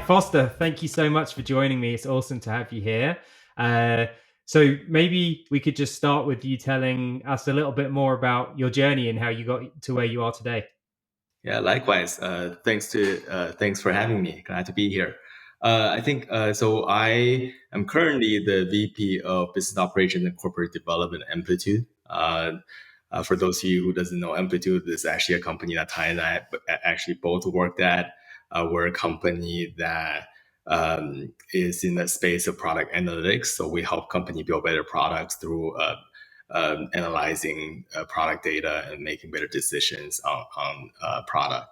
Foster, thank you so much for joining me. It's awesome to have you here. Uh, so maybe we could just start with you telling us a little bit more about your journey and how you got to where you are today. Yeah, likewise. Thanks for having me. Glad to be here. I think so. I am currently the VP of Business Operations and Corporate Development at Amplitude. For those of you who doesn't know, Amplitude is actually a company that Tai and I actually both worked at. We're a company that is in the space of product analytics. So we help company build better products through analyzing product data and making better decisions on product.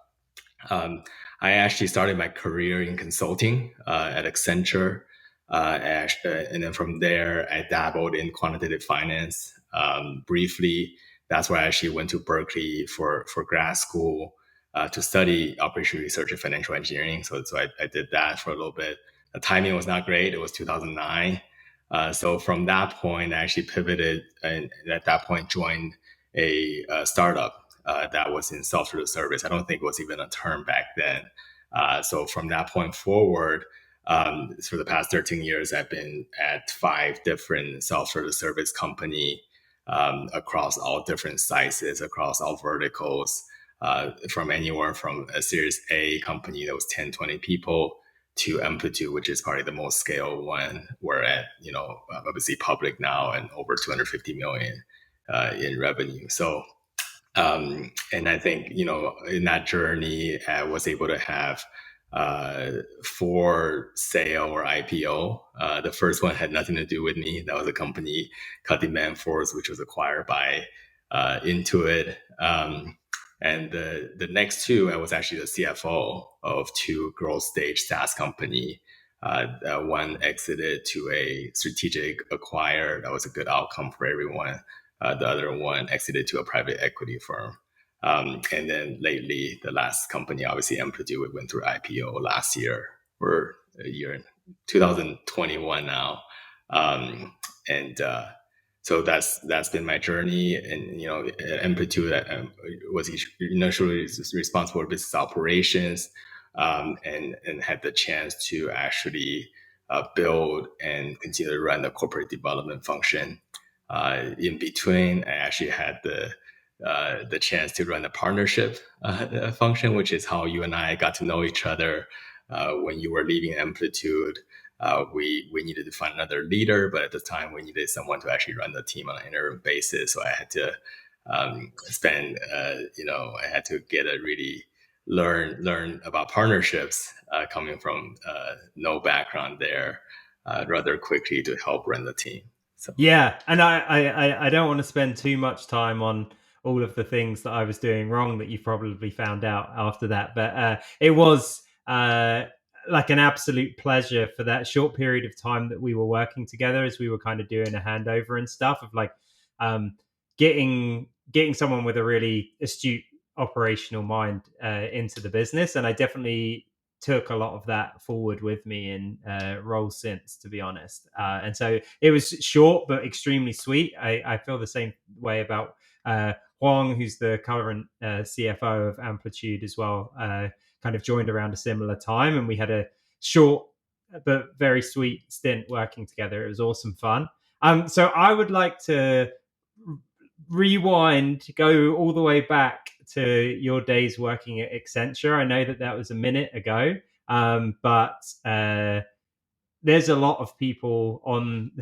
Um, I actually started my career in consulting at Accenture, and then from there I dabbled in quantitative finance briefly. That's where I actually went to Berkeley for grad school to study operational research and financial engineering. So I did that for a little bit. The timing was not great. It was 2009. So from that point, I actually pivoted and at that point joined a startup that was in software as a service. I don't think it was even a term back then. So from that point forward, for the past 13 years, I've been at 5 different software as a service company across all different sizes, across all verticals, from anywhere from a Series A company that was 10, 20 people to Amplitude, which is probably the most scale one. We're at, obviously public now and over 250 million in revenue. And I think, in that journey, I was able to have 4 sale or IPO. The first one had nothing to do with me. That was a company called Demand Force, which was acquired by Intuit. And the next 2, I was actually the CFO of 2 growth stage SaaS company. One exited to a strategic acquirer. That was a good outcome for everyone. The other one exited to a private equity firm. And then lately, the last company, obviously Amplitude, we went through IPO last year. We're a year in 2021 now. And so that's been my journey. And, Amplitude was initially responsible for business operations and had the chance to actually build and continue to run the corporate development function. In between, I actually had the chance to run a partnership function, which is how you and I got to know each other when you were leaving Amplitude. We needed to find another leader, but at the time we needed someone to actually run the team on an interim basis. So I had to I had to get a really learn about partnerships coming from no background there rather quickly to help run the team. So. Yeah, and I don't want to spend too much time on all of the things that I was doing wrong that you probably found out after that, but it was like an absolute pleasure for that short period of time that we were working together as we were kind of doing a handover and stuff of like getting someone with a really astute operational mind into the business, and I definitely took a lot of that forward with me in roles since, to be honest. And so it was short but extremely sweet. I feel the same way about Huang, who's the current CFO of Amplitude as well. Kind of joined around a similar time, and we had a short but very sweet stint working together. It was awesome fun. So I would like to rewind, go all the way back to your days working at Accenture. I know that was a minute ago, but there's a lot of people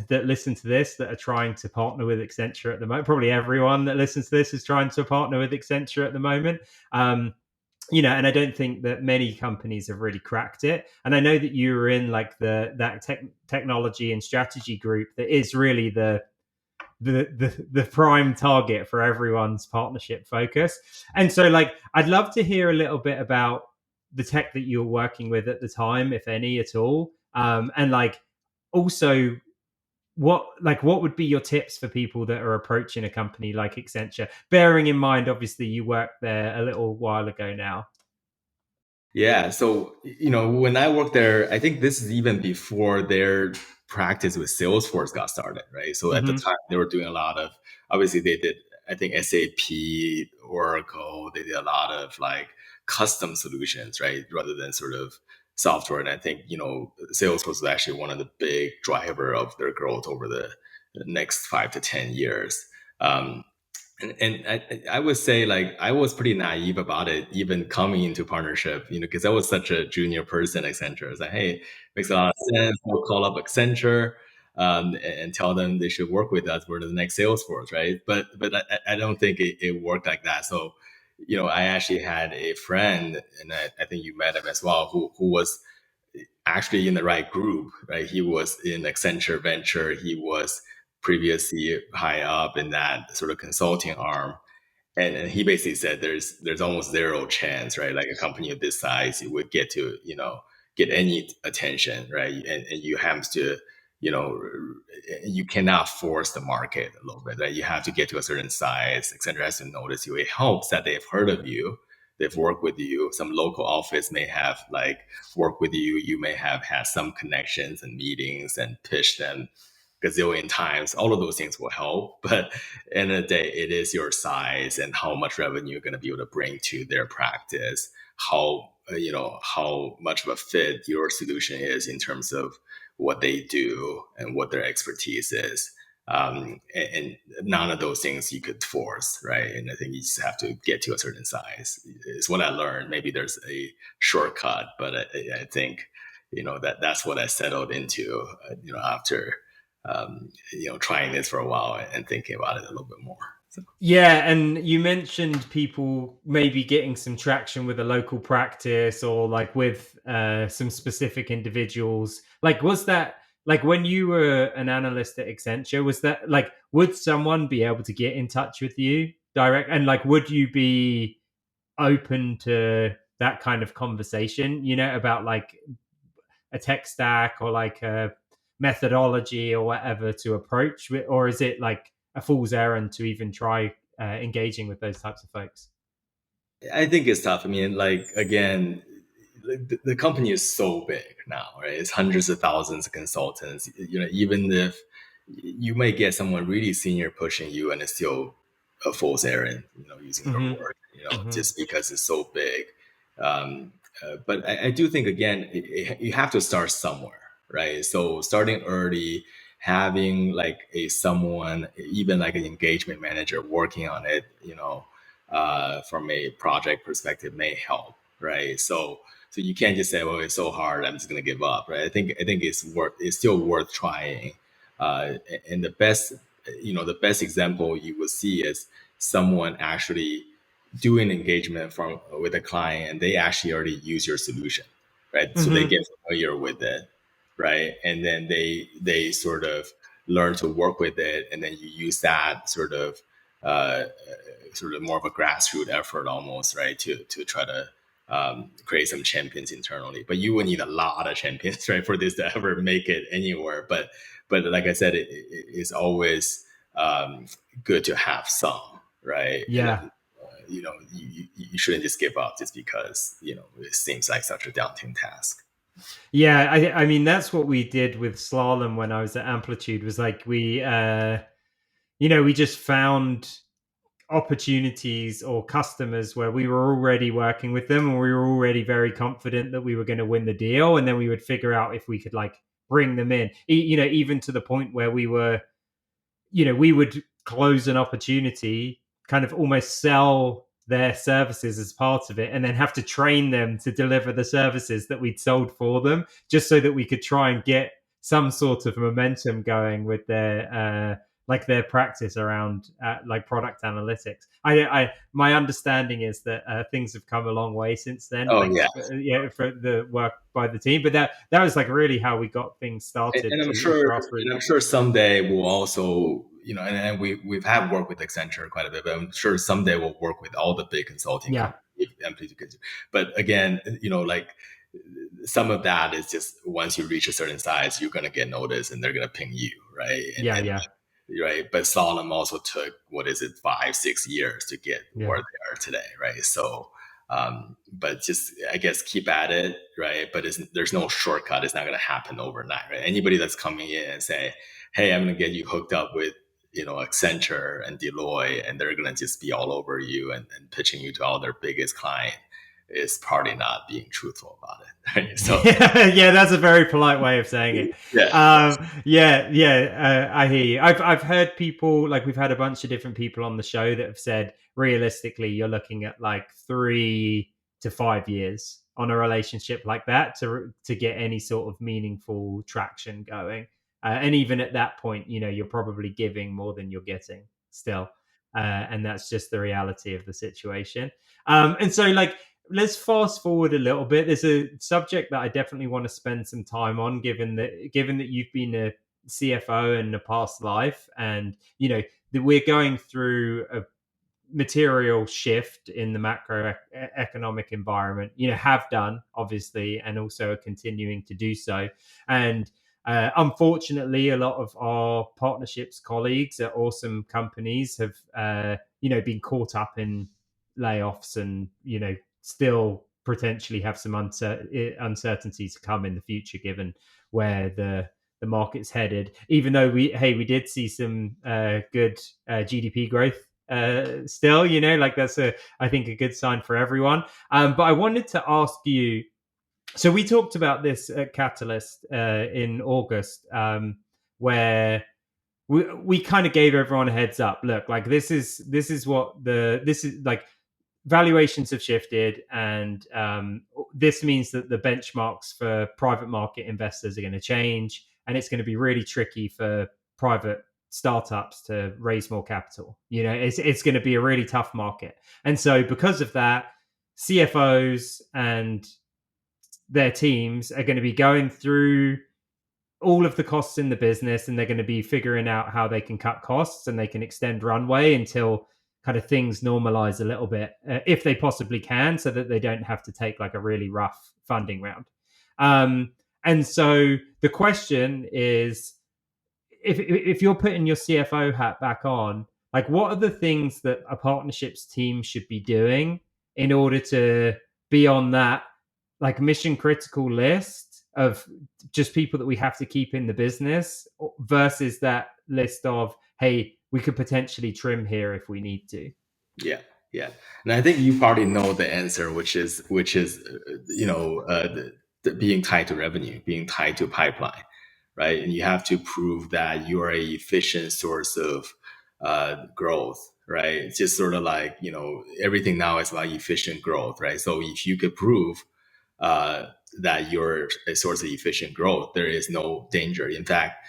that listen to this that are trying to partner with Accenture at the moment. Probably everyone that listens to this is trying to partner with Accenture at the moment. And I don't think that many companies have really cracked it. And I know that you were in like that technology and strategy group that is really the prime target for everyone's partnership focus. And so like I'd love to hear a little bit about the tech that you were working with at the time, if any at all. And like also what would be your tips for people that are approaching a company like Accenture, bearing in mind obviously you worked there a little while ago now? Yeah. So, when I worked there, I think this is even before their practice with Salesforce got started, right? So at the time they were doing a lot of, obviously they did, I think SAP, Oracle, they did a lot of like custom solutions, right? Rather than sort of software. And I think, Salesforce was actually one of the big driver of their growth over the next 5 to 10 years. Um, and I would say, like, I was pretty naive about it, even coming into partnership, because I was such a junior person at Accenture. I was like, hey, makes a lot of sense. We'll call up Accenture, and tell them they should work with us. We're the next Salesforce, right? But I don't think it worked like that. So, I actually had a friend, and I think you met him as well, who was actually in the right group, right? He was in Accenture Venture. He was previously high up in that sort of consulting arm. And he basically said there's almost zero chance, right? Like a company of this size, you would get to, get any attention, right? And you have to, you know, you cannot force the market a little bit, right? You have to get to a certain size. Accenture has to notice you. It helps that they've heard of you. They've worked with you. Some local office may have like worked with you. You may have had some connections and meetings and pitched them gazillion times. All of those things will help. But end of the day, it is your size and how much revenue you're going to be able to bring to their practice, how much of a fit your solution is in terms of what they do and what their expertise is. And none of those things you could force, right? And I think you just have to get to a certain size. Is what I learned. Maybe there's a shortcut, but I think that's what I settled into. After trying this for a while and thinking about it a little bit more. So. Yeah, and you mentioned people maybe getting some traction with a local practice or like with some specific individuals. Like, was that like when you were an analyst at Accenture? Was that like would someone be able to get in touch with you direct? And like, would you be open to that kind of conversation? About like a tech stack or like a methodology or whatever to approach, or is it like a fool's errand to even try engaging with those types of folks? I think it's tough. I mean, like, again, the company is so big now, right? It's hundreds of thousands of consultants. Even if you may get someone really senior pushing you, and it's still a fool's errand, using your Mm-hmm. word, Mm-hmm. just because it's so big. Um, but I do think, again, you have to start somewhere, right? So starting early, having like someone, even like an engagement manager working on it, from a project perspective may help, right? So you can't just say, "Well, it's so hard, I'm just going to give up," right? I think it's still worth trying. And the best example you will see is someone actually doing engagement with a client, and they actually already use your solution, right? So they Mm-hmm. get familiar with it, right? And then they sort of learn to work with it, and then you use that uh, sort of more of a grassroots effort almost, right? To try to create some champions internally. But you would need a lot of champions, right, for this to ever make it anywhere. But like I said, it's always good to have some, right? And Yeah. you shouldn't just give up just because it seems like such a daunting task. Yeah, I mean that's what we did with slalom when I was at Amplitude. Was like we just found opportunities or customers where we were already working with them and we were already very confident that we were going to win the deal, and then we would figure out if we could like bring them in, even to the point where we would close an opportunity, kind of almost sell their services as part of it, and then have to train them to deliver the services that we'd sold for them, just so that we could try and get some sort of momentum going with their practice around like product analytics. My understanding is that things have come a long way since then. Oh Thanks yeah, for the work by the team, but that was like really how we got things started and I'm to sure, grassroots. someday we'll also, and we've had worked with Accenture quite a bit, but I'm sure someday we'll work with all the big consulting Yeah. companies. Amplitude. But again, like some of that is just once you reach a certain size, you're gonna get noticed and they're gonna ping you, right? Yeah. And Yeah. right. But Solomon also took, what is it, 5 6 years to get where Yeah. they are today, right? So but just, I guess, keep at it, right? But there's no shortcut. It's not going to happen overnight, right? Anybody that's coming in and say, "Hey, I'm going to get you hooked up with Accenture and Deloitte," and they're going to just be all over you and pitching you to all their biggest client. is probably not being truthful about it. Right? So Yeah, that's a very polite way of saying it. yeah, I hear you. I've heard people, like, we've had a bunch of different people on the show that have said realistically you're looking at like 3 to 5 years on a relationship like that to get any sort of meaningful traction going. And even at that point, you're probably giving more than you're getting still, and that's just the reality of the situation. And so, like, let's fast forward a little bit. There's a subject that I definitely want to spend some time on, given that you've been a CFO in a past life, and that we're going through a material shift in the macroeconomic environment. Have done, obviously, and also are continuing to do so. And unfortunately, a lot of our partnerships colleagues at awesome companies have been caught up in layoffs, and still potentially have some uncertainty to come in the future, given where the market's headed. Even though we did see some good GDP growth still, like, that's I think a good sign for everyone. But I wanted to ask you, so we talked about this at Catalyst in August, where we kind of gave everyone a heads up. Look, like, this is like, valuations have shifted, and this means that the benchmarks for private market investors are going to change, and it's going to be really tricky for private startups to raise more capital. It's going to be a really tough market. And so because of that, CFOs and their teams are going to be going through all of the costs in the business, and they're going to be figuring out how they can cut costs and they can extend runway until kind of things normalize a little bit, if they possibly can, so that they don't have to take like a really rough funding round. And so the question is, if you're putting your CFO hat back on, like, what are the things that a partnerships team should be doing in order to be on that, like, mission critical list of just people that we have to keep in the business, versus that list of, hey, we could potentially trim here if we need to? yeah, yeah. And I think you probably know the answer, which is being tied to revenue, being tied to pipeline, right? And you have to prove that you are a efficient source of growth, right? It's just sort of like, everything now is about efficient growth, right? So if you could prove uh, that you're a source of efficient growth, there is no danger. In fact,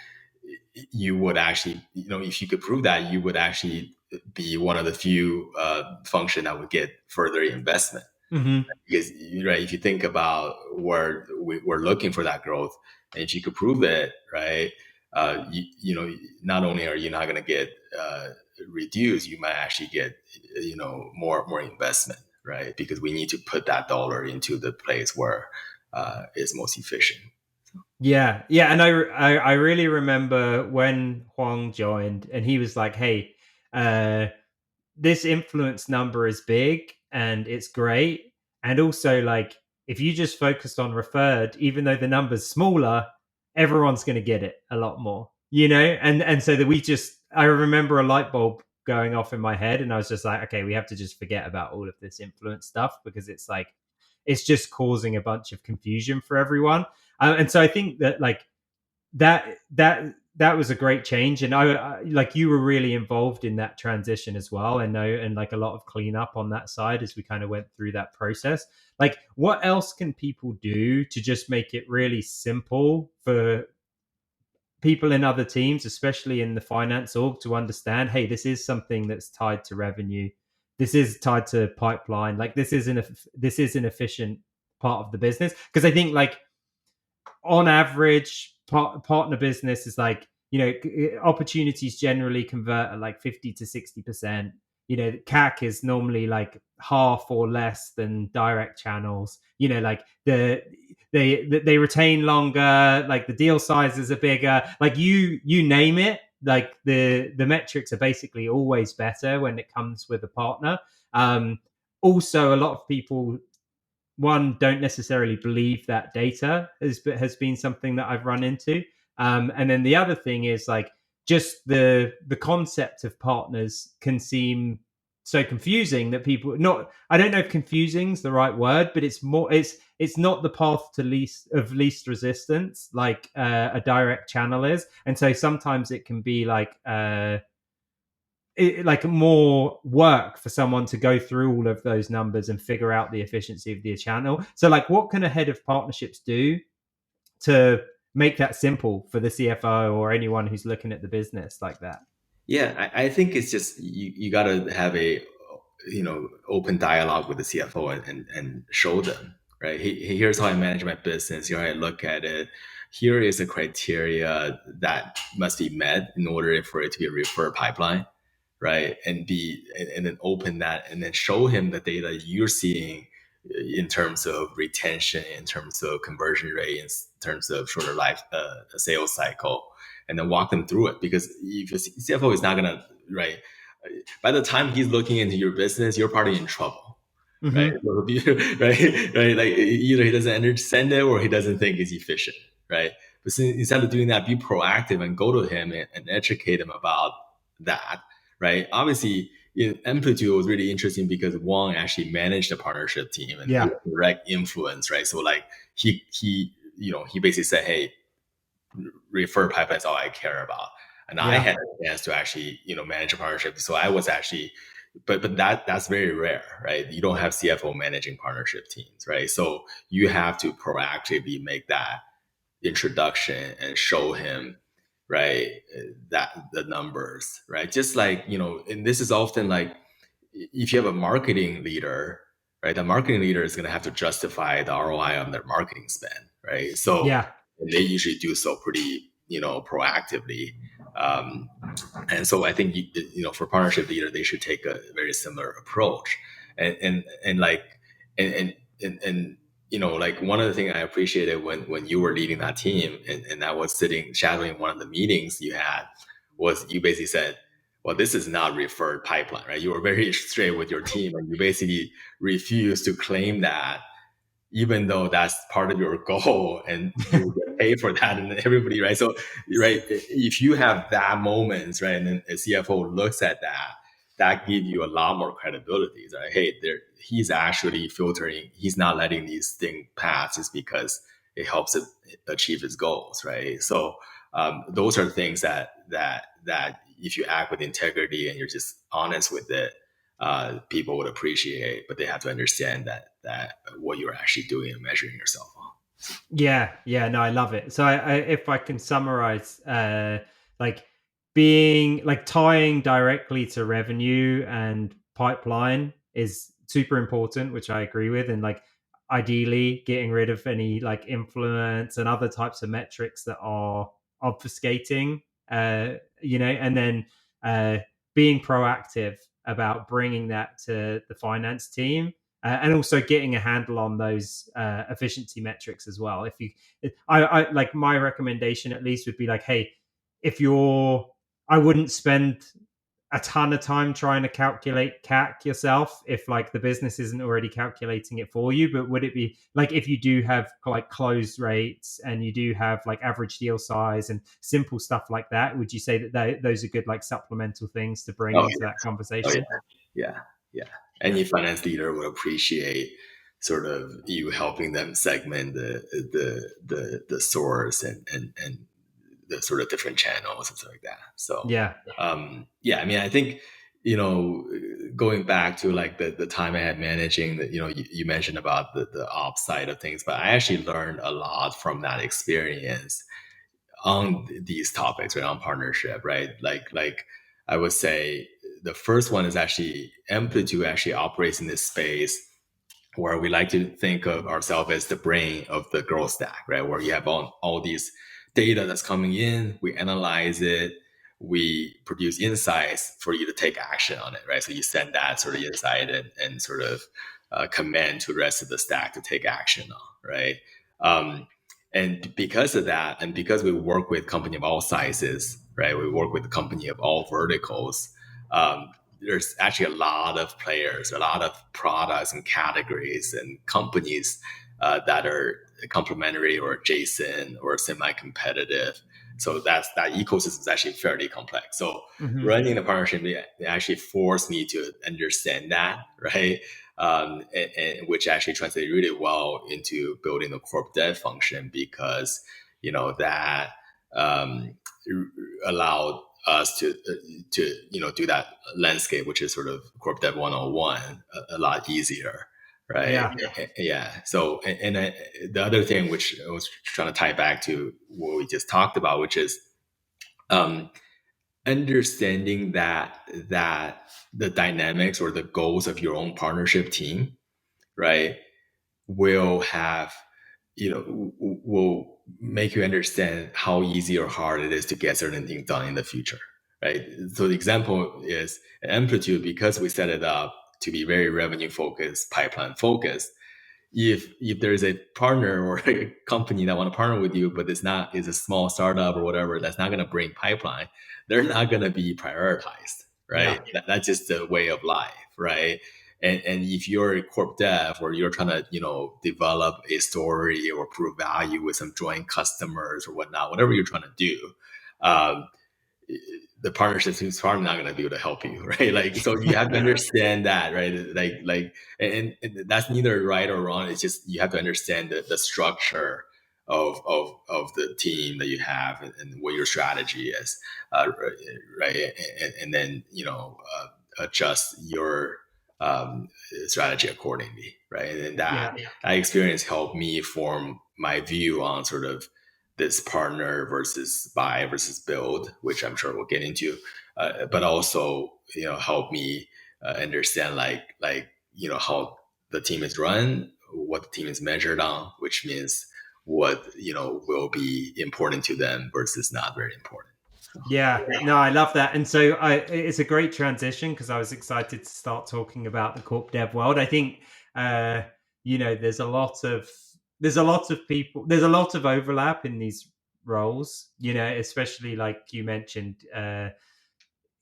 you would actually, if you could prove that, you would actually be one of the few function that would get further investment. Mm-hmm. Because, right, if you think about where we're looking for that growth, and if you could prove it, right, not only are you not going to get reduced, you might actually get more investment, right? Because we need to put that dollar into the place where it's most efficient. Yeah, and I really remember when Huang joined, and he was like, "Hey, uh, this influence number is big and it's great, and also, like, if you just focused on referred, even though the number's smaller, everyone's going to get it a lot more, and so that I remember a light bulb going off in my head, and I was just like, okay, we have to just forget about all of this influence stuff, because it's like, it's just causing a bunch of confusion for everyone. And so I think that, like, that was a great change, and like, you were really involved in that transition as well, and know, and like, a lot of cleanup on that side as we kind of went through that process. Like, what else can people do to just make it really simple for people in other teams, especially in the finance org, to understand, hey, this is something that's tied to revenue, this is tied to pipeline, like, this is an efficient part of the business? Because I think, like, on average, partner business is like, opportunities generally convert at like 50 to 60%. CAC is normally like half or less than direct channels. Like, they retain longer, like, the deal sizes are bigger, like, you name it, like, the metrics are basically always better when it comes with a partner. Also, a lot of people, one, don't necessarily believe that data has been something that I've run into. And then the other thing is, like, just the concept of partners can seem so confusing that people not, I don't know if confusing is the right word, but it's not the path to least resistance like a direct channel is. And so sometimes it can be like more work for someone to go through all of those numbers and figure out the efficiency of the channel. So like what can a head of partnerships do to make that simple for the CFO or anyone who's looking at the business like that? Yeah, I think it's just you got to have a open dialogue with the CFO and show them, right. Here's how I manage my business. Here how I look at it. Here is the criteria that must be met in order for it to be a refer pipeline, right? And then open that and then show him the data you're seeing in terms of retention, in terms of conversion rate, in terms of shorter life sales cycle, and then walk them through it. Because if your CFO is not gonna, right, by the time he's looking into your business, you're probably in trouble, right? Mm-hmm. Right, like either he doesn't understand it or he doesn't think it's efficient, right? But instead of doing that, be proactive and go to him and educate him about that, right? Obviously, Amplitude was really interesting because Wang actually managed the partnership team and he Yeah. had direct influence, right? So like he basically said, hey, refer pipeline is all I care about. And I Yeah. had a chance to actually, manage a partnership. So I was actually, but that's very rare, right? You don't have CFO managing partnership teams, right? So you have to proactively make that introduction and show him, right, that the numbers, right? Just like, and this is often like if you have a marketing leader, right, the marketing leader is going to have to justify the ROI on their marketing spend, right? So Yeah. and they usually do so pretty, proactively. Um, and so I think, for partnership leader, they should take a very similar approach. And like, and like one of the things I appreciated when you were leading that team and I was sitting shadowing one of the meetings you had was you basically said, well, this is not referred pipeline, right? You were very straight with your team and you basically refused to claim that even though that's part of your goal and you get paid for that and everybody, right? So, right, if you have that moments, right, and then a CFO looks at that, that gives you a lot more credibility. Right? Hey, he's actually filtering, he's not letting these things pass just because it helps him achieve his goals, right? So those are things that if you act with integrity and you're just honest with it, people would appreciate, but they have to understand that what you're actually doing and measuring yourself on. Yeah, yeah, no, I love it. So, if I can summarize, like being like tying directly to revenue and pipeline is super important, which I agree with, and like ideally getting rid of any like influence and other types of metrics that are obfuscating, and then uh, being proactive about bringing that to the finance team, and also getting a handle on those efficiency metrics as well. If you, I like my recommendation at least would be like, hey, if you're, I wouldn't spend a ton of time trying to calculate CAC yourself if like the business isn't already calculating it for you. But would it be like if you do have like close rates and you do have like average deal size and simple stuff like that, would you say that those are good like supplemental things to bring Oh into that yeah, oh conversation? yeah, yeah. Any finance leader would appreciate sort of you helping them segment the source and the sort of different channels and stuff like that. So Yeah. yeah, I mean, I think going back to like the time I had managing that, you mentioned about the ops side of things, but I actually learned a lot from that experience on these topics, right, on partnership, right? Like I would say the first one is actually Amplitude actually operates in this space where we like to think of ourselves as the brain of the growth stack, right? Where you have all these data that's coming in, we analyze it, we produce insights for you to take action on it, right? So you send that sort of insight and sort of command to the rest of the stack to take action on, right? Um, and because of that, and because we work with company of all sizes, right? We work with the company of all verticals. There's actually a lot of players, a lot of products and categories and companies that are complementary or adjacent or semi-competitive So that ecosystem is actually fairly complex. So Mm-hmm. running the partnership, they actually forced me to understand that, right? And which actually translated really well into building the corp dev function, because that um, allowed us to do that landscape, which is sort of corp dev 101, a lot easier, right? Yeah. Yeah. So the other thing which I was trying to tie back to what we just talked about, which is um, understanding that the dynamics or the goals of your own partnership team, right, will have will make you understand how easy or hard it is to get certain things done in the future, right? So the example is Amplitude, because we set it up to be very revenue focused, pipeline focused. If there is a partner or a company that want to partner with you, but is a small startup or whatever that's not going to bring pipeline, they're not going to be prioritized, right? Yeah. That's just the way of life, right? And if you're a corp dev or you're trying to develop a story or prove value with some joint customers or whatnot, whatever you're trying to do, um, the partnership is probably not going to be able to help you, right? Like, so you have to understand that, right? And that's neither right or wrong. It's just you have to understand the structure of the team that you have, and what your strategy is, right? And then adjust your strategy accordingly, right? And that experience helped me form my view on sort of this partner versus buy versus build, which I'm sure we'll get into, but also help me understand how the team is run, what the team is measured on, which means what will be important to them versus not very important. So. Yeah, no, I love that. And so it's a great transition, because I was excited to start talking about the corp dev world. I think, uh, there's a lot of people, there's a lot of overlap in these roles, especially like you mentioned,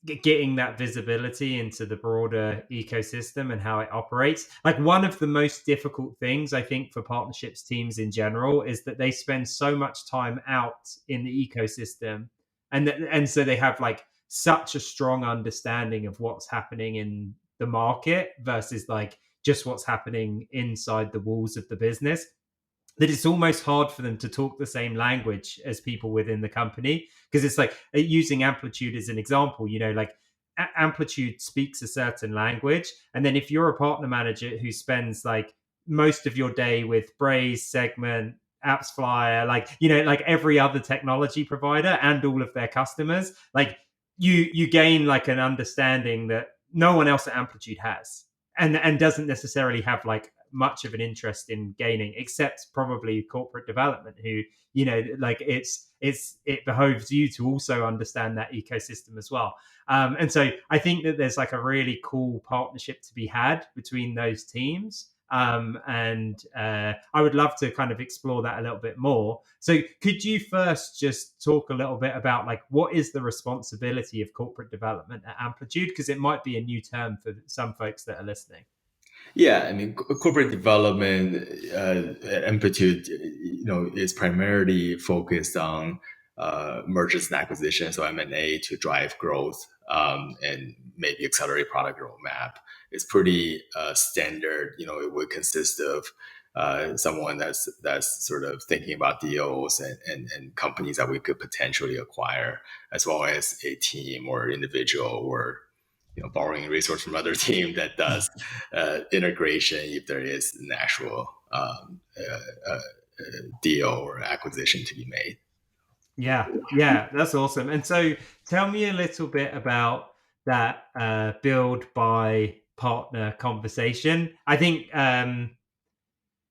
getting that visibility into the broader ecosystem and how it operates. Like, one of the most difficult things I think for partnerships teams in general is that they spend so much time out in the ecosystem, and so they have like such a strong understanding of what's happening in the market versus like just what's happening inside the walls of the business, that it's almost hard for them to talk the same language as people within the company. Because it's like, using Amplitude as an example, like Amplitude speaks a certain language, and then if you're a partner manager who spends like most of your day with Braze, Segment, Apps Flyer, like every other technology provider and all of their customers, like you gain like an understanding that no one else at Amplitude has, and doesn't necessarily have like much of an interest in gaining, except probably corporate development, who like it behoves you to also understand that ecosystem as well. And so I think that there's like a really cool partnership to be had between those teams. And I would love to kind of explore that a little bit more. So could you first just talk a little bit about like what is the responsibility of corporate development at Amplitude? Because it might be a new term for some folks that are listening. Yeah, I mean, corporate development at Amplitude, is primarily focused on mergers and acquisitions, so M&A, to drive growth, and maybe accelerate product roadmap. It's pretty standard. It would consist of someone that's sort of thinking about deals and companies that we could potentially acquire, as well as a team or individual or borrowing resource from other team that does integration if there is an actual deal or acquisition to be made. Yeah, that's awesome. And so tell me a little bit about that build by partner conversation. I think from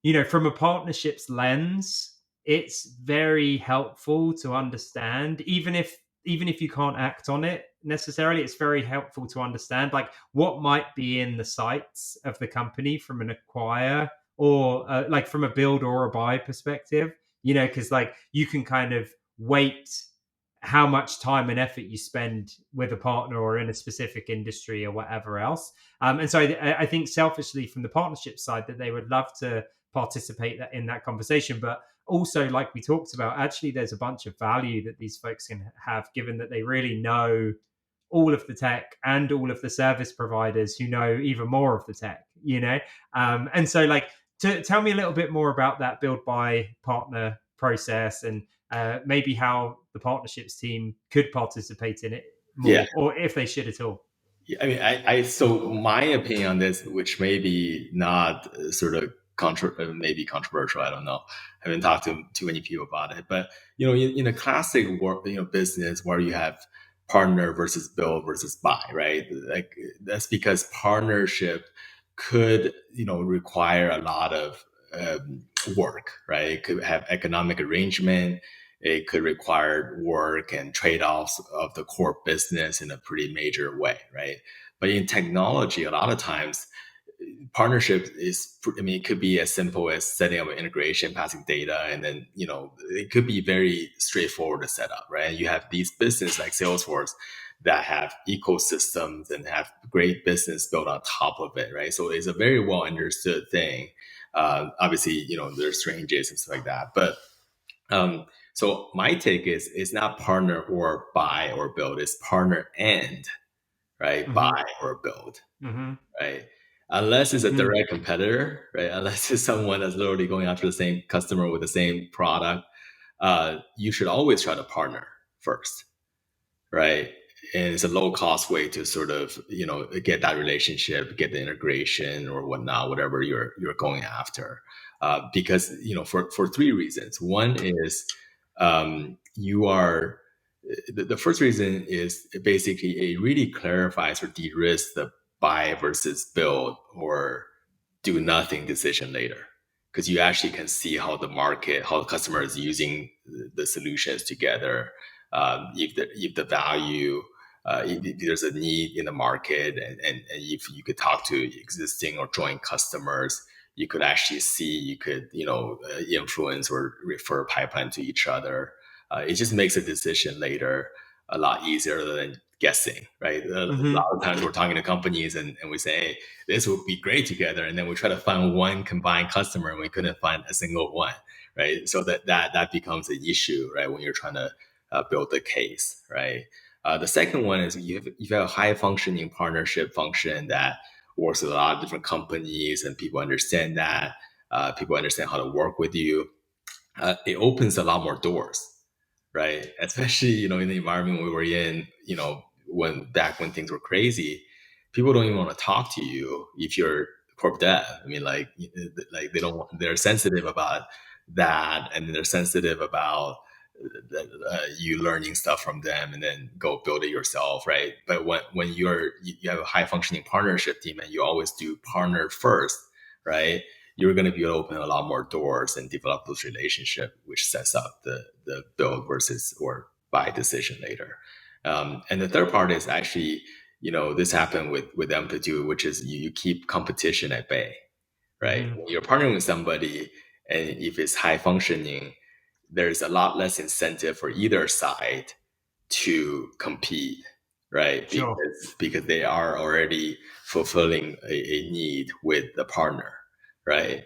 a partnerships lens, it's very helpful to understand, even if you can't act on it necessarily, it's very helpful to understand like what might be in the sights of the company from an acquire, or like from a build or a buy perspective, because like you can kind of weight how much time and effort you spend with a partner or in a specific industry or whatever else. And so I think selfishly from the partnership side that they would love to participate in that conversation. But also, like we talked about, actually there's a bunch of value that these folks can have, given that they really know all of the tech and all of the service providers who know even more of the tech, and so like tell me a little bit more about that build by partner process, and maybe how the partnerships team could participate in it Yeah. more, or if they should at all. Yeah, I mean, so my opinion on this, which may be not sort of maybe controversial. I don't know. I haven't talked to too many people about it, but in a classic work, business where you have partner versus build versus buy, right? Like that's because partnership could, require a lot of work, right? It could have economic arrangement. It could require work and trade-offs of the core business in a pretty major way, right? But in technology, a lot of times partnership is, I mean, it could be as simple as setting up an integration, passing data, and then, it could be very straightforward to set up, right? You have these business like Salesforce that have ecosystems and have great business built on top of it, right? So it's a very well understood thing. Obviously, there's ranges and stuff like that, but so my take is it's not partner or buy or build, it's partner and, right? Mm-hmm. Buy or build, Mm-hmm. right? Unless it's a Mm-hmm. direct competitor, right? Unless it's someone that's literally going after the same customer with the same product, you should always try to partner first, right? And it's a low cost way to sort of, get that relationship, get the integration or whatnot, whatever you're going after. Because, for three reasons. One is you are, the first reason is basically it really clarifies or de-risks the buy versus build or do nothing decision later, because you actually can see how the market, how the customer is using the solutions together. If the value, if there's a need in the market, and if you could talk to existing or joint customers, you could actually see, you could, influence or refer pipeline to each other. It just makes a decision later a lot easier than guessing, right? A Mm-hmm. lot of times we're talking to companies and we say, hey, this would be great together. And then we try to find one combined customer and we couldn't find a single one, right? So that becomes an issue, right? When you're trying to build a case, right? The second one is you have a high functioning partnership function that works with a lot of different companies and people understand that. People understand how to work with you. It opens a lot more doors, right? Especially, in the environment we were in, when things were crazy, people don't even want to talk to you if you're corp dev. I mean, like they're sensitive about that, and they're sensitive about you learning stuff from them and then go build it yourself, right? But when you have a high functioning partnership team and you always do partner first, right? You're going to be able to open a lot more doors and develop those relationships, which sets up the build versus or buy decision later. And the third part is actually, this happened with Amplitude, which is you keep competition at bay, right? Mm-hmm. When you're partnering with somebody, and if it's high functioning, there's a lot less incentive for either side to compete, right? Sure. Because they are already fulfilling a need with the partner, right?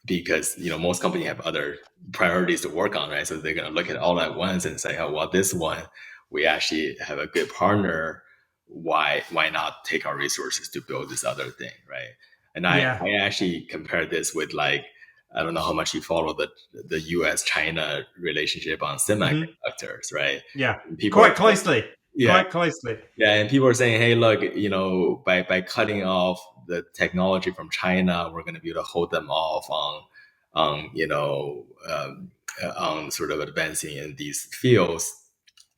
Because most companies have other priorities to work on, right? So they're going to look at all at once and say, oh well, this one we actually have a good partner. Why not take our resources to build this other thing, right? And Yeah. I actually compare this with, like, I don't know how much you follow the U.S. China relationship on Mm-hmm. semiconductors, right? Yeah. People are Quite closely. yeah, Quite closely. yeah, and people are saying, hey, look, by cutting off the technology from China, we're going to be able to hold them off on on sort of advancing in these fields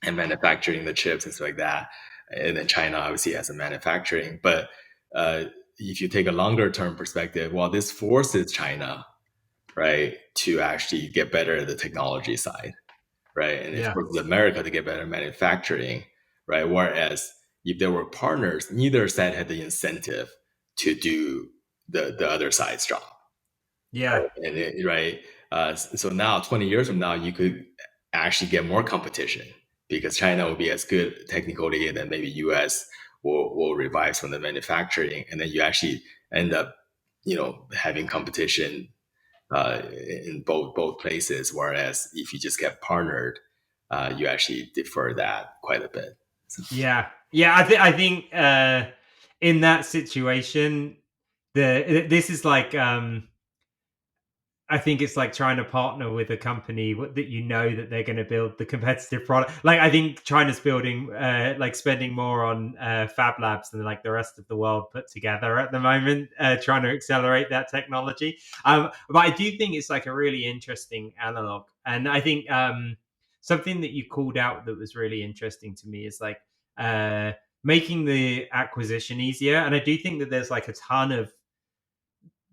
and manufacturing the chips and stuff like that. And then China obviously has a manufacturing, but if you take a longer term perspective, well, this forces China, right, to actually get better at the technology side, right? And it Yeah. forces America to get better at manufacturing, right? Whereas if there were partners, neither side had the incentive to do the other side's job, Yeah. right? So now, 20 years from now, you could actually get more competition because China will be as good technically, and then maybe US will revise from the manufacturing, and then you actually end up, having competition in both places. Whereas if you just get partnered, you actually defer that quite a bit. So, Yeah. I think in that situation, this is like I think it's like trying to partner with a company that you know that they're going to build the competitive product. Like I think China's building, like spending more on fab labs than like the rest of the world put together at the moment, trying to accelerate that technology. But I do think it's like a really interesting analog, and I think something that you called out that was really interesting to me is like uh, making the acquisition easier. And I do think that there's like a ton of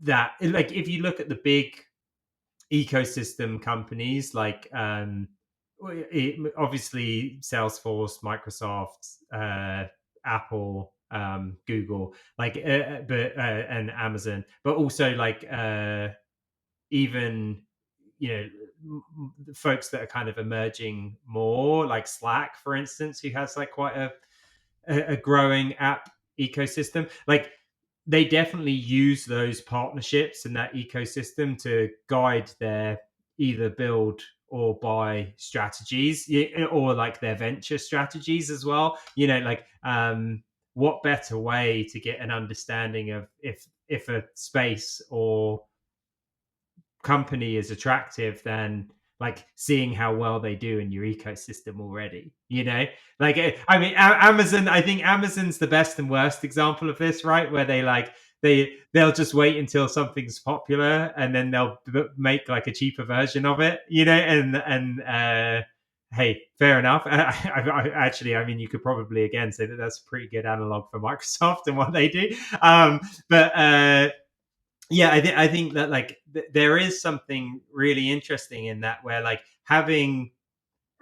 that. Like if you look at the big ecosystem companies like obviously Salesforce, Microsoft, Apple, Google, like but and Amazon, but also like even you know folks that are kind of emerging more, like Slack, for instance, who has like quite a growing app ecosystem. Like they definitely use those partnerships and that ecosystem to guide their either build or buy strategies, or like their venture strategies as well. Like what better way to get an understanding of if a space or company is attractive than like seeing how well they do in your ecosystem already. Like I mean Amazon, I think Amazon's the best and worst example of this, right? Where they'll just wait until something's popular and then they'll make like a cheaper version of it, and hey, fair enough. Actually, I mean, you could probably again say that that's a pretty good analog for Microsoft and what they do. But yeah, I think that like there is something really interesting in that, where like having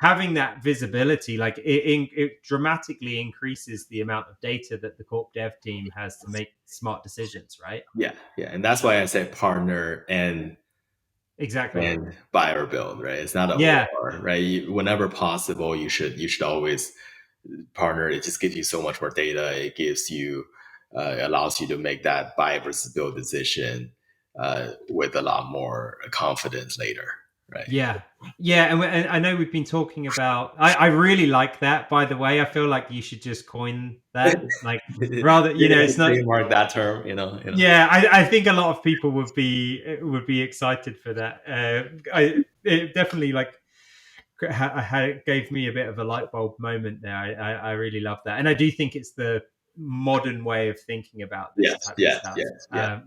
that visibility, like it dramatically increases the amount of data that the corp dev team has to make smart decisions, right? yeah, and that's why I say partner Exactly. and buy or build, right? It's not a Yeah. or, right? Whenever possible, you should always partner. It just gives you so much more data. It gives you allows you to make that buy versus build decision with a lot more confidence later, right? Yeah. Yeah. And I know we've been talking about, I really like that, by the way. I feel like you should just coin that. Like, rather, it's not, Trademark that term, yeah, I think a lot of people would be excited for that. It definitely like gave me a bit of a light bulb moment there. I really love that, and I do think it's the modern way of thinking about this Yes, type of yes, stuff. yes, yeah,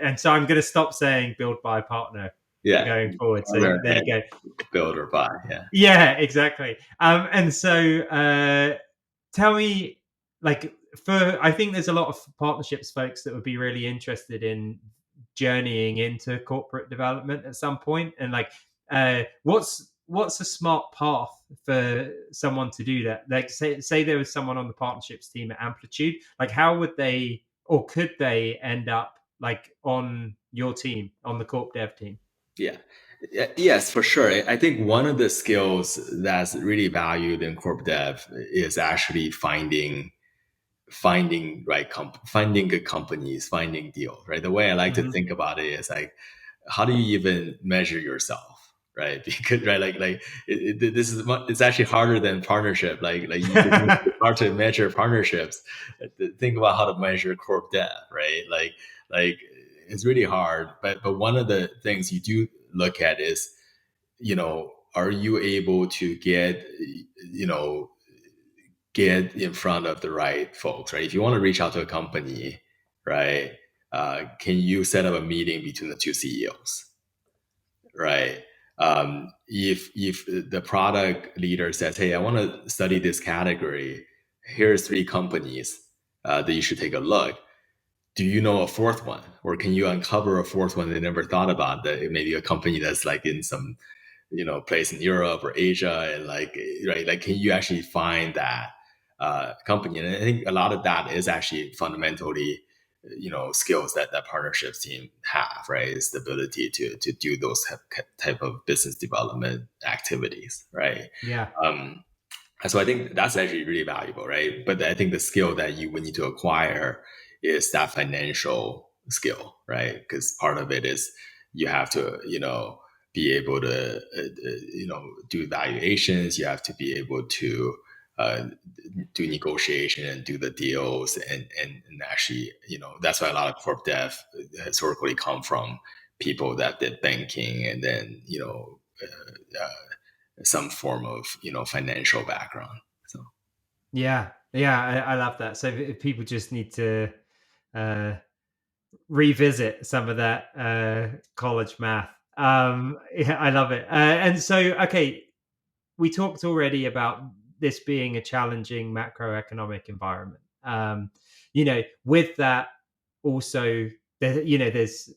And so I'm going to stop saying build by partner yeah. going forward. So Partner there you and go. build or buy, yeah. Yeah, exactly. And so tell me, like, I think there's a lot of partnerships folks that would be really interested in journeying into corporate development at some point, and like what's a smart path for someone to do that? Like say there was someone on the partnerships team at Amplitude, like how would they, or could they end up like on your team, on the corp dev team? Yeah. Yes, for sure. I think one of the skills that's really valued in corp dev is actually finding finding good companies, finding deals, right? The way I like to Mm-hmm. think about it is like, how do you even measure yourself, right? Because right, this is it's actually harder than partnership. It's hard to measure partnerships. Think about how to measure corp dev, right? Like it's really hard. But one of the things you do look at is, are you able to you know get in front of the right folks, right? If you want to reach out to a company, right, can you set up a meeting between the two CEOs, right? If the product leader says, "Hey, I want to study this category. Here's three companies that you should take a look." Do you know a fourth one, or can you uncover a fourth one they never thought about? That it may be a company that's like in some place in Europe or Asia, and right, like can you actually find that company? And I think a lot of that is actually fundamentally skills that partnerships team have, right? Is the ability to do those type of business development activities, right? Yeah. um, so I think that's actually really valuable, right? But I think the skill that you would need to acquire is that financial skill, right? Because part of it is you have to, be able to, do valuations. You have to be able to uh, do negotiation and do the deals, and actually, that's why a lot of corp dev historically come from people that did banking, and then some form of financial background. So Yeah, yeah, I love that. So if people just need to uh, revisit some of that college math. Yeah, I love it. And so, okay, we talked already about this being a challenging macroeconomic environment. With that, also, there's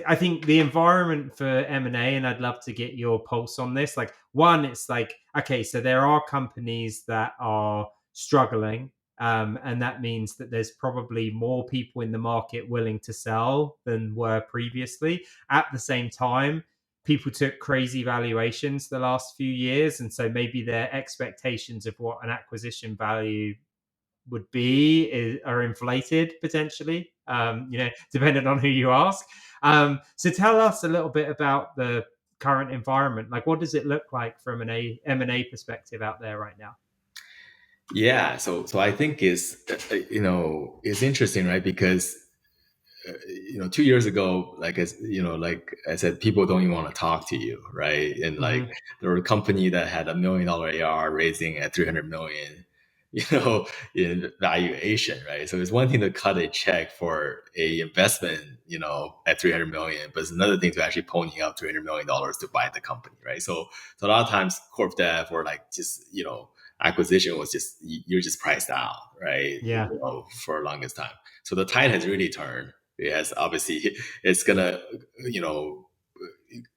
I think the environment for M&A, and I'd love to get your pulse on this. Like, one, it's like, okay, so there are companies that are struggling, and that means that there's probably more people in the market willing to sell than were previously. At the same time, people took crazy valuations the last few years, and so maybe their expectations of what an acquisition value would be are inflated potentially, depending on who you ask. So tell us a little bit about the current environment. Like, what does it look like from an M&A perspective out there right now? yeah, so I think it's interesting, right? Because 2 years ago, like I said, people don't even want to talk to you, right? And like Mm-hmm. there were a company that had $1 million AR raising at 300 million, in valuation, right? So it's one thing to cut a check for a investment, at 300 million, but it's another thing to actually pony up $300 million to buy the company, right? So a lot of times corp dev or like just acquisition was just you're just priced out, right? Yeah. For the longest time. So the tide has really turned. Yes, obviously it's gonna, you know,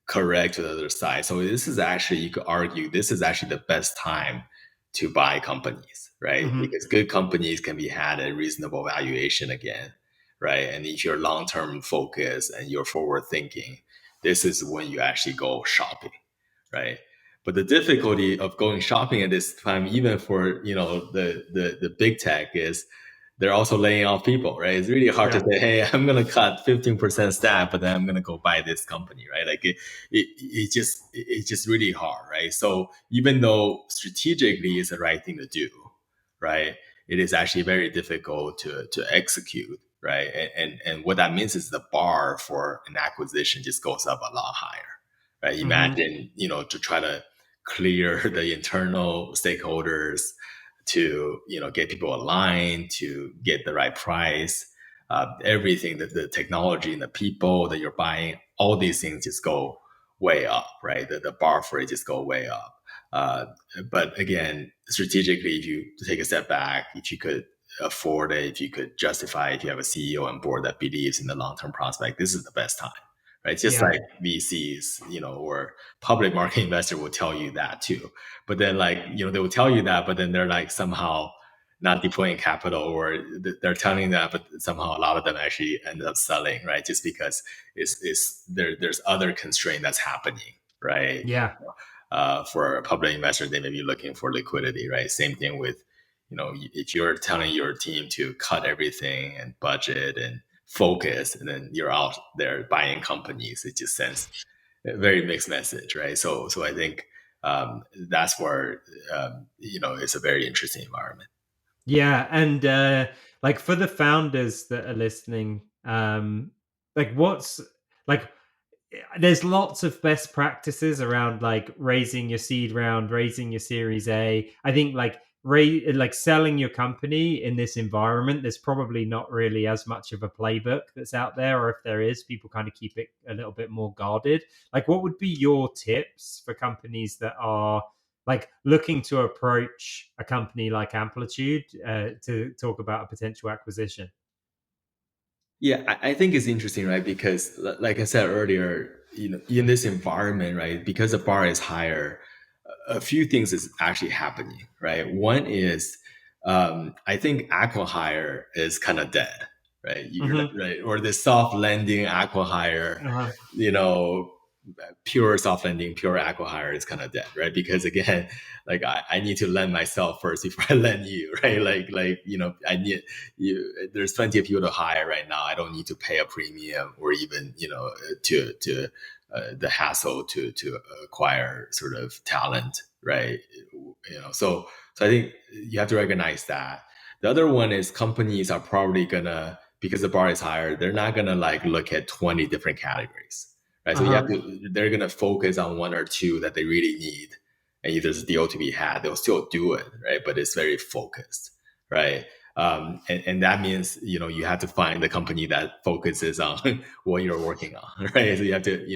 correct to the other side. So this is actually, you could argue, this is actually the best time to buy companies, right? Mm-hmm. Because good companies can be had at reasonable valuation again, right? And if you're long term focused and you're forward thinking, this is when you actually go shopping, right? But the difficulty of going shopping at this time, even for the big tech, is they're also laying off people, right? It's really hard to Yeah. say, hey, I'm gonna cut 15% staff, but then I'm gonna go buy this company, right? Like it's just really hard, right? So even though strategically it's the right thing to do, right? It is actually very difficult to execute, right? And what that means is the bar for an acquisition just goes up a lot higher, right? Mm-hmm. Imagine, to try to clear the internal stakeholders, to get people aligned, to get the right price, everything, that the technology and the people that you're buying, all these things just go way up, right? The bar for it just go way up. uh, but again, strategically, if you take a step back, if you could afford it, if you could justify it, if you have a CEO on board that believes in the long-term prospect, this is the best time, right? Just Yeah. like VCs, or public market investor will tell you that too. But then, like, they will tell you that, but then they're like somehow not deploying capital, or they're telling that, but somehow a lot of them actually end up selling, right? Just because there's other constraint that's happening, right? Yeah. For a public investor, they may be looking for liquidity, right? Same thing with, if you're telling your team to cut everything and budget and focus, and then you're out there buying companies, it just sends a very mixed message, right? So I think that's where it's a very interesting environment. Yeah, and like for the founders that are listening, like what's like there's lots of best practices around like raising your seed round, raising your series A. I think like like selling your company in this environment, there's probably not really as much of a playbook that's out there, or if there is, people kind of keep it a little bit more guarded. Like, what would be your tips for companies that are like looking to approach a company like Amplitude to talk about a potential acquisition? Yeah, I think it's interesting, right? Because like I said earlier, in this environment, right, because the bar is higher, a few things is actually happening, right? One is, I think acquihire is kind of dead, right? Mm-hmm. Right, or the soft landing acquihire, Uh-huh. you know, pure soft lending, pure acquihire is kind of dead, right? Because again, like I need to lend myself first before I lend you, right? Like I need you. There's plenty of people to hire right now. I don't need to pay a premium or even to the hassle to acquire sort of talent, right? So I think you have to recognize that. The other one is companies are probably gonna, because the bar is higher, they're not gonna like look at 20 different categories, right? So they're gonna focus on one or two that they really need, and if there's a deal to be had, they'll still do it, right? But it's very focused, right? And that means you have to find the company that focuses on what you're working on, right? So you have to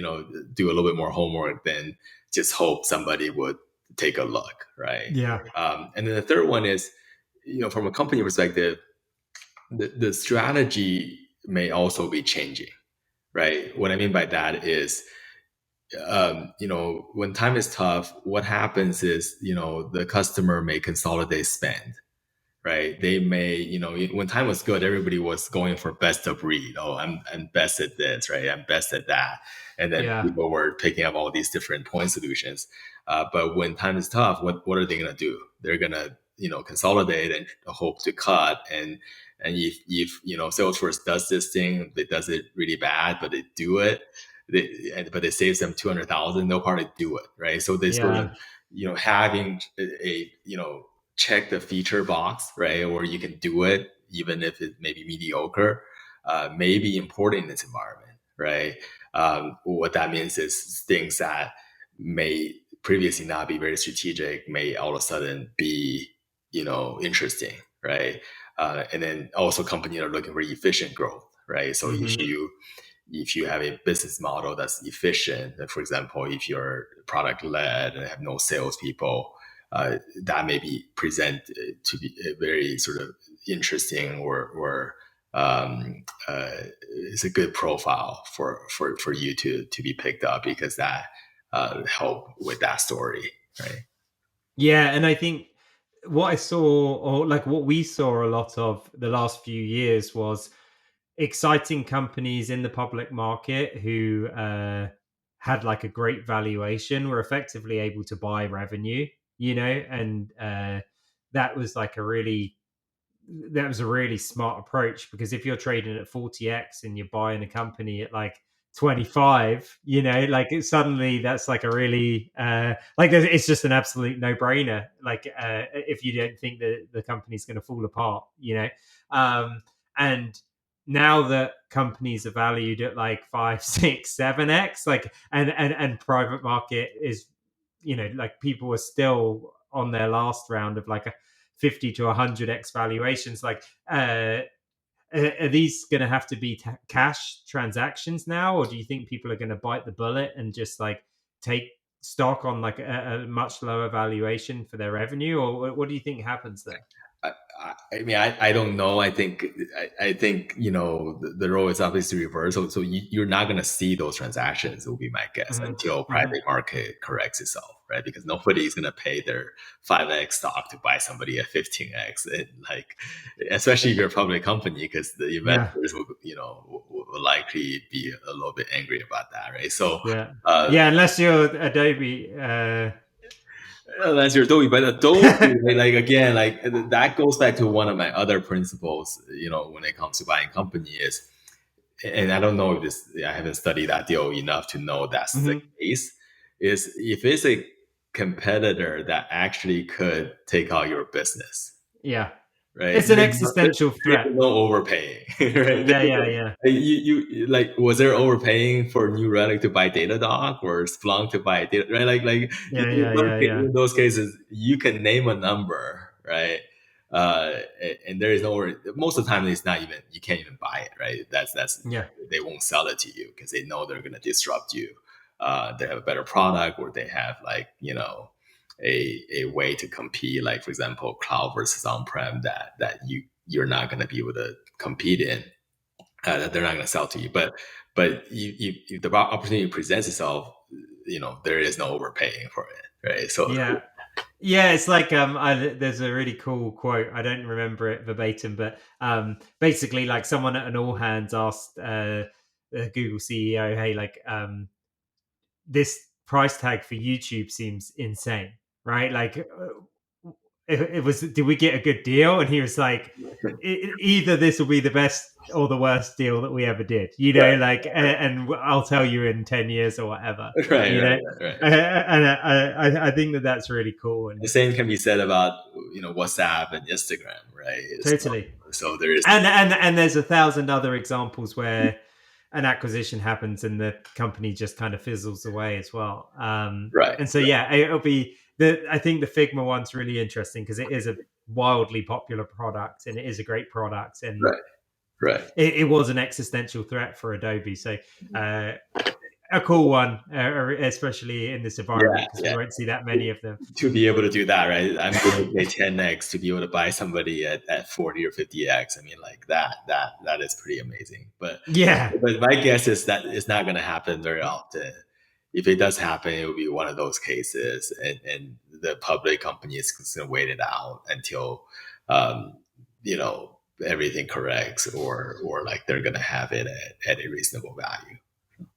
do a little bit more homework than just hope somebody would take a look, right? Yeah. And then the third one is, from a company perspective, the strategy may also be changing, right? What I mean by that is, when time is tough, what happens is, the customer may consolidate spend, right? They may, when time was good, everybody was going for best of breed. Oh, I'm best at this, right? I'm best at that. And then Yeah. people were picking up all these different point solutions. But when time is tough, what are they going to do? They're going to, consolidate and hope to cut. And if Salesforce does this thing, it does it really bad, but they do it, but it saves them 200,000, they'll probably do it, right? So they sort of, Yeah. having a check the feature box, right? Or you can do it even if it may be mediocre, may be important in this environment, right? What that means is things that may previously not be very strategic may all of a sudden be, interesting, right? And then also companies are looking for efficient growth, right? So if you have a business model that's efficient, like for example, if you're product led and have no salespeople, that may be present to be a very sort of interesting or it's a good profile for you to be picked up, because that help with that story, right? Yeah, and I think what I saw, or like what we saw a lot of the last few years, was exciting companies in the public market who had like a great valuation were effectively able to buy revenue, and that was like that was a really smart approach, because if you're trading at 40x and you're buying a company at like 25, like suddenly that's like a really like it's just an absolute no-brainer, like if you don't think that the company's going to fall apart, and now that companies are valued at like 5, 6, 7x, like and private market is, like people are still on their last round of like a 50 to 100x valuations, like are these going to have to be cash transactions now, or do you think people are going to bite the bullet and just like take stock on like a much lower valuation for their revenue, or what do you think happens there? I mean, I don't know. I think the role is obviously reversed. So you're not going to see those transactions, will be my guess, Mm-hmm. until Mm-hmm. private market corrects itself, right? Because nobody is going to pay their 5x stock to buy somebody at 15x, and like, especially if you're a public company, because the Yeah. investors will likely be a little bit angry about that, right? So Yeah. uh, Yeah, unless you're Adobe. that's your Adobe, but Adobe, like again, like that goes back to one of my other principles. When it comes to buying company is, and I don't know if this, I haven't studied that deal enough to know that's the Mhm. case. Is if it's a competitor that actually could take out your business, Yeah. right? It's an existential There's threat. no overpaying, right? Yeah, yeah, yeah. You like, was there overpaying for New Relic to buy Datadog or Splunk to buy data, right? Like Yeah, yeah, yeah, yeah. in those cases, you can name a number, right? And there is no, most of the time it's not even, you can't even buy it, right? That's Yeah. they won't sell it to you because they know they're going to disrupt you. They have a better product, or they have like a way to compete, like for example cloud versus on-prem, that you're not going to be able to compete in, that they're not going to sell to you. But if the opportunity presents itself, there is no overpaying for it, right? So Yeah. Yeah, it's like there's a really cool quote. I don't remember it verbatim, but basically, like someone at an all hands asked the Google CEO, "Hey, like, this price tag for YouTube seems insane, right? Like, it was, did we get a good deal? And he was like, either this will be the best or the worst deal that we ever did, Right. like, and I'll tell you in 10 years or whatever, Right, right. And I think that that's really cool. And The same can be said about WhatsApp and Instagram, right? totally. So there is And there's 1,000 other examples where an acquisition happens and the company just kind of fizzles away as well. right, And so, yeah, it'll be I think the Figma one's really interesting because it is a wildly popular product and it is a great product. And right. it was an existential threat for Adobe. So, a cool one, especially in this environment, because we won't see that many of them. To be able to do that, right? I'm going to pay 10x to be able to buy somebody at 40 or 50x. I mean, like that is pretty amazing. But my guess is that it's not going to happen very often. If it does happen, it will be one of those cases, and the public company is going to wait it out until everything corrects, or like they're going to have it at a reasonable value.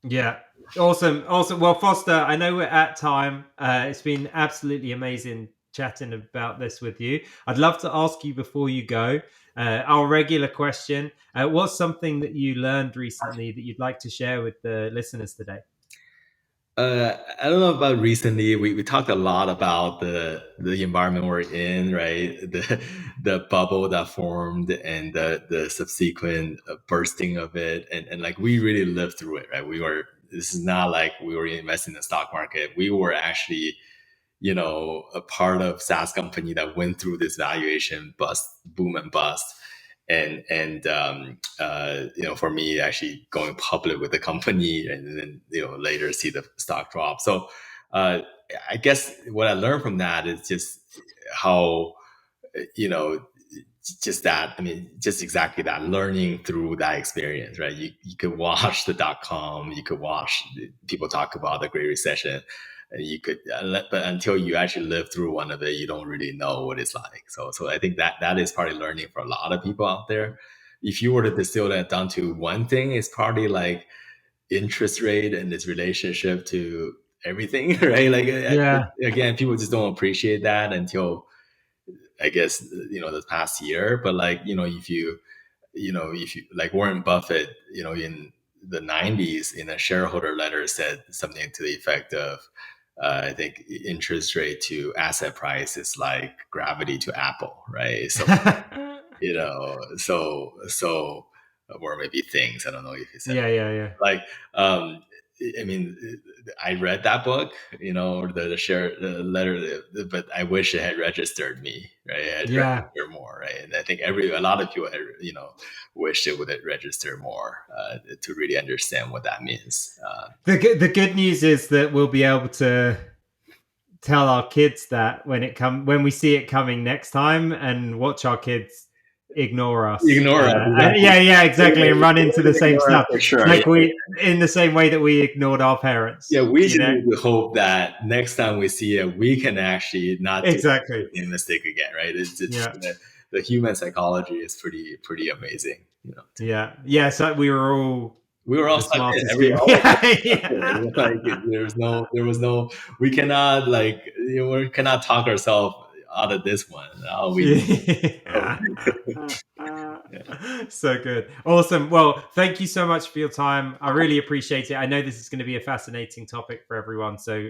Yeah. Awesome. Well, Foster, I know we're at time. It's been absolutely amazing chatting about this with you. I'd love to ask you before you go, our regular question. What's something that you learned recently that you'd like to share with the listeners today? I don't know about recently. We talked a lot about the environment we're in, right? The bubble that formed and the subsequent bursting of it, and like we really lived through it, right? This is not like we were investing in the stock market. We were actually, a part of SaaS company that went through this valuation boom and bust. And for me, actually going public with the company, and then later see the stock drop. So I guess what I learned from that is just how just that. I mean, just exactly that. Learning through that experience, right? You could watch the .com, you could watch people talk about the Great Recession. You could, but until you actually live through one of it, you don't really know what it's like. So I think that is probably learning for a lot of people out there. If you were to distill that down to one thing, it's probably like interest rate and its relationship to everything, right? Like, again, people just don't appreciate that until, I guess, the past year. But like, if you like Warren Buffett, in the 90s, in a shareholder letter, said something to the effect of, I think interest rate to asset price is like gravity to Apple, right? So, or maybe things. I don't know if you said. Yeah. Like, I mean, I read that book, the letter, but I wish it had registered me, right? It had registered more, right? And I think a lot of people, wished it would have registered more to really understand what that means. The good news is that we'll be able to tell our kids that when we see it coming next time, and watch our kids ignore us. Exactly, and run into the same stuff. For sure. Like in the same way that we ignored our parents. Yeah, we should hope that next time we see it, we can actually not do the same mistake again, right? It's the human psychology is pretty amazing, Yeah. So we were all the smartest people. Like there was no. We cannot we cannot talk ourselves out of this one. So good. Awesome. Well, thank you so much for your time. I really appreciate it. I know this is going to be a fascinating topic for everyone, so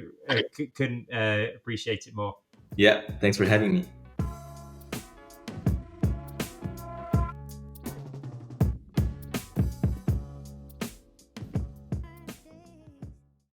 couldn't appreciate it more. Yeah, thanks for having me.